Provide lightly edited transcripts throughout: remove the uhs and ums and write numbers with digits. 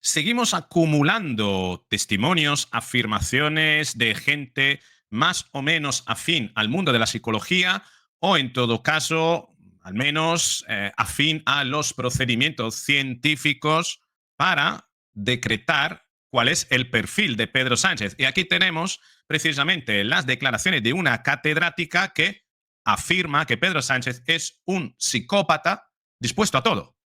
Seguimos acumulando testimonios, afirmaciones de gente más o menos afín al mundo de la psicología o, en todo caso, al menos afín a los procedimientos científicos para decretar cuál es el perfil de Pedro Sánchez. Y aquí tenemos precisamente las declaraciones de una catedrática que afirma que Pedro Sánchez es un psicópata dispuesto a todo.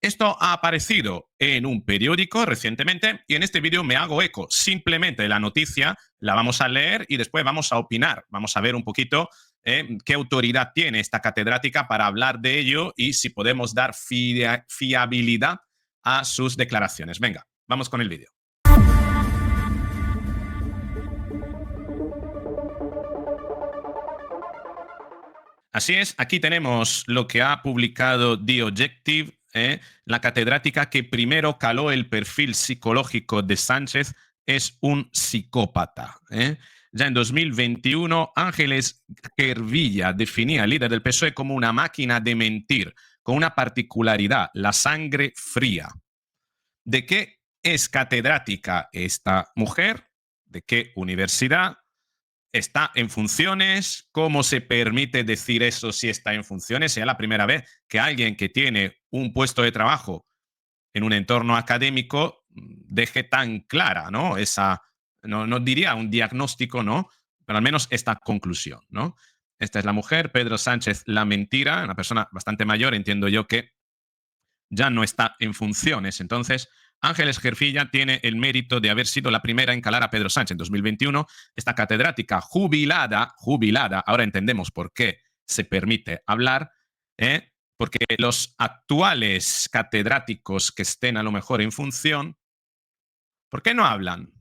Esto ha aparecido en un periódico recientemente y en este vídeo me hago eco simplemente de la noticia, la vamos a leer y después vamos a opinar. Vamos a ver un poquito qué autoridad tiene esta catedrática para hablar de ello y si podemos dar fiabilidad a sus declaraciones. Venga, vamos con el vídeo. Así es, aquí tenemos lo que ha publicado The Objective, la catedrática que primero caló el perfil psicológico de Sánchez es un psicópata. Ya en 2021, Ángeles Hervilla definía al líder del PSOE como una máquina de mentir, con una particularidad, la sangre fría. ¿De qué es catedrática esta mujer? ¿De qué universidad? ¿Está en funciones? ¿Cómo se permite decir eso si está en funciones? Sea la primera vez que alguien que tiene un puesto de trabajo en un entorno académico deje tan clara, ¿no? Esa, no diría un diagnóstico, ¿no? Pero al menos esta conclusión, ¿no? Esta es la mujer, Pedro Sánchez, la mentira, una persona bastante mayor, entiendo yo que ya no está en funciones. Entonces, Ángeles Gerfilla tiene el mérito de haber sido la primera en calar a Pedro Sánchez en 2021. Esta catedrática jubilada, ahora entendemos por qué se permite hablar, porque los actuales catedráticos que estén a lo mejor en función, ¿por qué no hablan?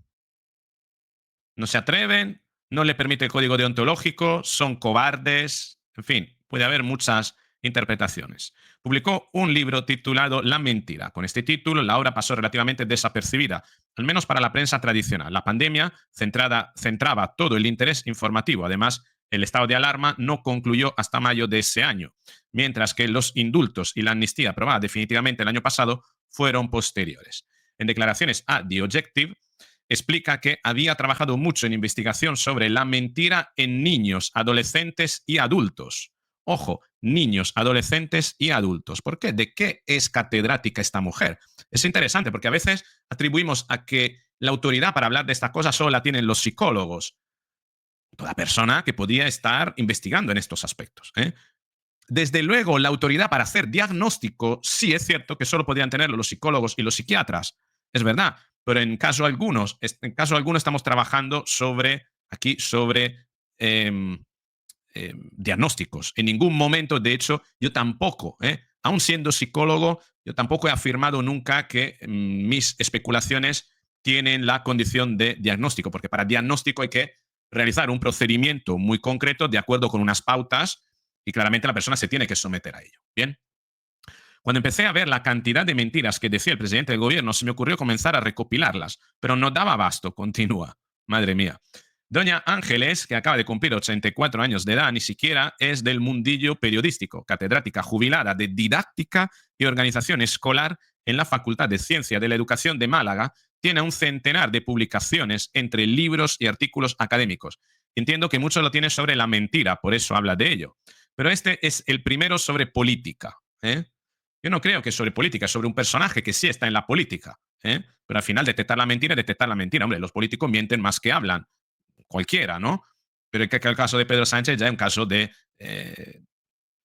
No se atreven, no le permite el código deontológico, son cobardes, en fin, puede haber muchas interpretaciones. Publicó un libro titulado La mentira. Con este título, la obra pasó relativamente desapercibida, al menos para la prensa tradicional. La pandemia centraba todo el interés informativo. Además, el estado de alarma no concluyó hasta mayo de ese año, mientras que los indultos y la amnistía aprobada definitivamente el año pasado fueron posteriores. En declaraciones a The Objective, explica que había trabajado mucho en investigación sobre la mentira en niños, adolescentes y adultos. Ojo, niños, adolescentes y adultos. ¿Por qué? ¿De qué es catedrática esta mujer? Es interesante porque a veces atribuimos a que la autoridad para hablar de estas cosas solo la tienen los psicólogos. Toda persona que podía estar investigando en estos aspectos. Desde luego, la autoridad para hacer diagnóstico sí es cierto que solo podían tenerlo los psicólogos y los psiquiatras. Es verdad, pero en caso alguno estamos trabajando sobre eh, diagnósticos. En ningún momento, de hecho, yo tampoco, aún siendo psicólogo, yo tampoco he afirmado nunca que mis especulaciones tienen la condición de diagnóstico, porque para diagnóstico hay que realizar un procedimiento muy concreto de acuerdo con unas pautas y claramente la persona se tiene que someter a ello. Bien. Cuando empecé a ver la cantidad de mentiras que decía el presidente del gobierno, se me ocurrió comenzar a recopilarlas, pero no daba abasto, continúa. Madre mía. Doña Ángeles, que acaba de cumplir 84 años de edad, ni siquiera es del mundillo periodístico, catedrática jubilada de didáctica y organización escolar en la Facultad de Ciencia de la Educación de Málaga, tiene un centenar de publicaciones entre libros y artículos académicos. Entiendo que mucho lo tiene sobre la mentira, por eso habla de ello. Pero este es el primero sobre política. Yo no creo que es sobre política, es sobre un personaje que sí está en la política. Pero al final detectar la mentira, detectar la mentira. Hombre, los políticos mienten más que hablan. Cualquiera, ¿no? Pero que el caso de Pedro Sánchez ya es un caso de,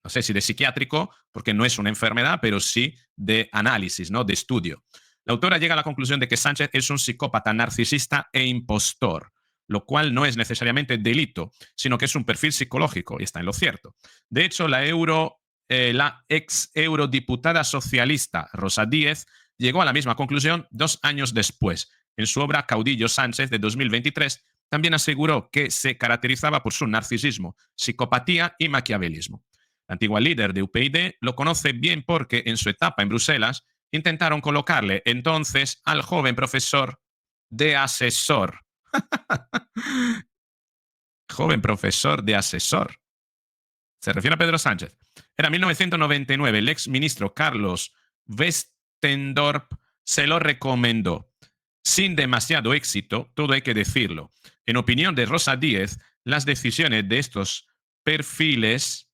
no sé si de psiquiátrico, porque no es una enfermedad, pero sí de análisis, ¿no? De estudio. La autora llega a la conclusión de que Sánchez es un psicópata narcisista e impostor, lo cual no es necesariamente delito, sino que es un perfil psicológico, y está en lo cierto. De hecho, la ex eurodiputada socialista Rosa Díez llegó a la misma conclusión 2 años después. En su obra Caudillo Sánchez de 2023, también aseguró que se caracterizaba por su narcisismo, psicopatía y maquiavelismo. La antigua líder de UPyD lo conoce bien porque en su etapa en Bruselas intentaron colocarle entonces al joven profesor de asesor. Joven profesor de asesor. Se refiere a Pedro Sánchez. Era 1999. El ex ministro Carlos Westendorp se lo recomendó. Sin demasiado éxito, todo hay que decirlo. En opinión de Rosa Díez, las decisiones de estos perfiles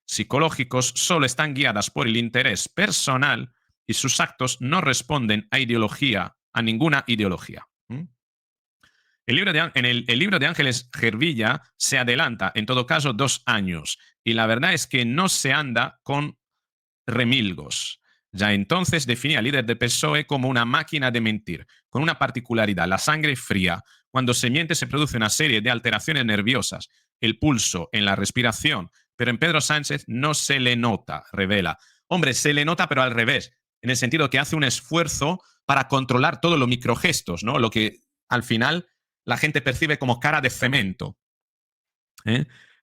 psicológicos solo están guiadas por el interés personal y sus actos no responden a ideología, a ninguna ideología. El libro de Ángeles Gervilla se adelanta, en todo caso, 2 años. Y la verdad es que no se anda con remilgos. Ya entonces definía al líder de PSOE como una máquina de mentir, con una particularidad, la sangre fría. Cuando se miente se produce una serie de alteraciones nerviosas, el pulso, en la respiración, pero en Pedro Sánchez no se le nota, revela. Hombre, se le nota, pero al revés, en el sentido que hace un esfuerzo para controlar todos los microgestos, ¿no? Lo que al final la gente percibe como cara de cemento.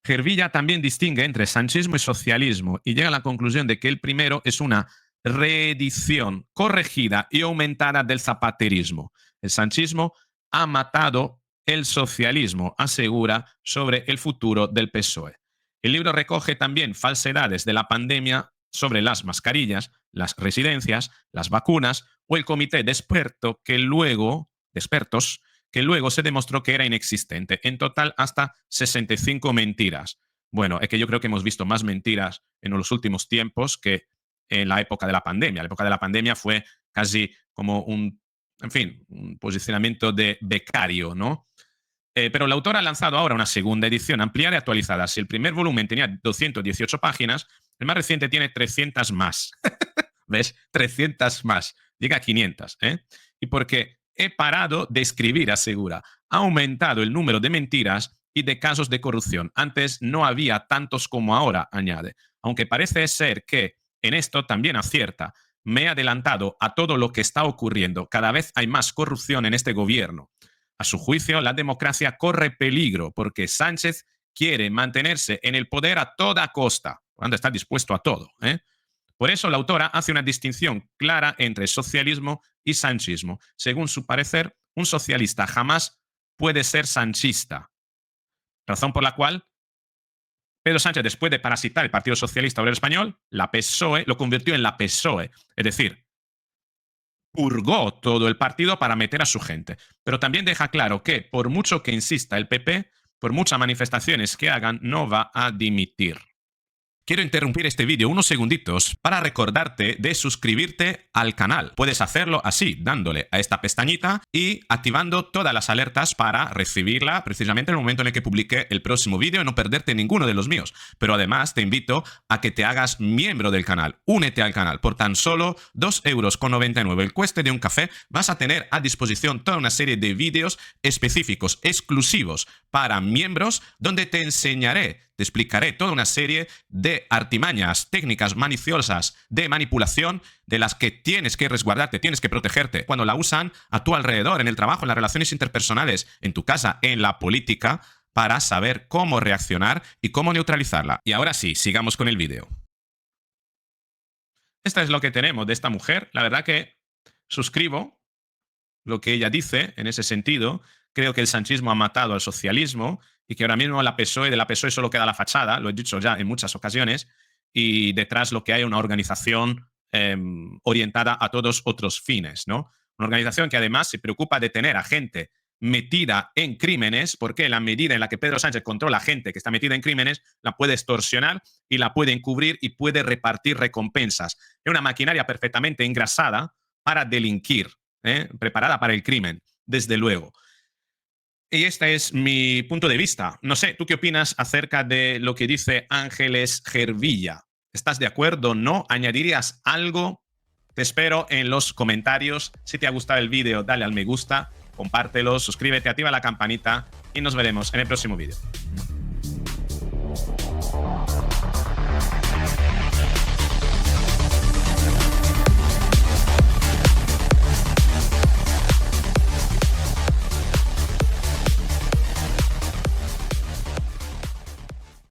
Gervilla también distingue entre sanchismo y socialismo y llega a la conclusión de que el primero es una reedición corregida y aumentada del zapaterismo. El sanchismo ha matado el socialismo, asegura, sobre el futuro del PSOE. El libro recoge también falsedades de la pandemia sobre las mascarillas, las residencias, las vacunas o el comité de expertos que luego se demostró que era inexistente. En total, hasta 65 mentiras. Bueno, es que yo creo que hemos visto más mentiras en los últimos tiempos que en la época de la pandemia. La época de la pandemia fue casi como un posicionamiento de becario, ¿no? Pero el autor ha lanzado ahora una segunda edición ampliada y actualizada. Si el primer volumen tenía 218 páginas, el más reciente tiene 300 más. ¿Ves? 300 más. Llega a 500. Y porque he parado de escribir, asegura. Ha aumentado el número de mentiras y de casos de corrupción. Antes no había tantos como ahora, añade. Aunque parece ser que en esto también acierta. Me he adelantado a todo lo que está ocurriendo. Cada vez hay más corrupción en este gobierno. A su juicio, la democracia corre peligro porque Sánchez quiere mantenerse en el poder a toda costa, cuando está dispuesto a todo. Por eso la autora hace una distinción clara entre socialismo y sanchismo. Según su parecer, un socialista jamás puede ser sanchista. Razón por la cual Pedro Sánchez, después de parasitar el Partido Socialista Obrero Español, la PSOE, lo convirtió en la PSOE. Es decir, purgó todo el partido para meter a su gente. Pero también deja claro que, por mucho que insista el PP, por muchas manifestaciones que hagan, no va a dimitir. Quiero interrumpir este vídeo unos segunditos para recordarte de suscribirte al canal. Puedes hacerlo así, dándole a esta pestañita y activando todas las alertas para recibirla precisamente en el momento en el que publique el próximo vídeo y no perderte ninguno de los míos. Pero además te invito a que te hagas miembro del canal. Únete al canal. Por tan solo 2,99 € el coste de un café vas a tener a disposición toda una serie de vídeos específicos, exclusivos para miembros, donde te explicaré toda una serie de artimañas, técnicas maliciosas de manipulación de las que tienes que resguardarte, tienes que protegerte cuando la usan a tu alrededor, en el trabajo, en las relaciones interpersonales, en tu casa, en la política, para saber cómo reaccionar y cómo neutralizarla. Y ahora sí, sigamos con el vídeo. Esta es lo que tenemos de esta mujer. La verdad que suscribo lo que ella dice en ese sentido. Creo que el sanchismo ha matado al socialismo y que ahora mismo de la PSOE solo queda la fachada, lo he dicho ya en muchas ocasiones, y detrás lo que hay una organización orientada a todos otros fines, ¿no? Una organización que además se preocupa de tener a gente metida en crímenes, porque la medida en la que Pedro Sánchez controla a gente que está metida en crímenes, la puede extorsionar y la puede encubrir y puede repartir recompensas. Es una maquinaria perfectamente engrasada para delinquir, preparada para el crimen, desde luego. Y este es mi punto de vista. No sé, ¿tú qué opinas acerca de lo que dice Ángeles Gervilla? ¿Estás de acuerdo? ¿No? ¿Añadirías algo? Te espero en los comentarios. Si te ha gustado el vídeo, dale al me gusta, compártelo, suscríbete, activa la campanita y nos veremos en el próximo vídeo.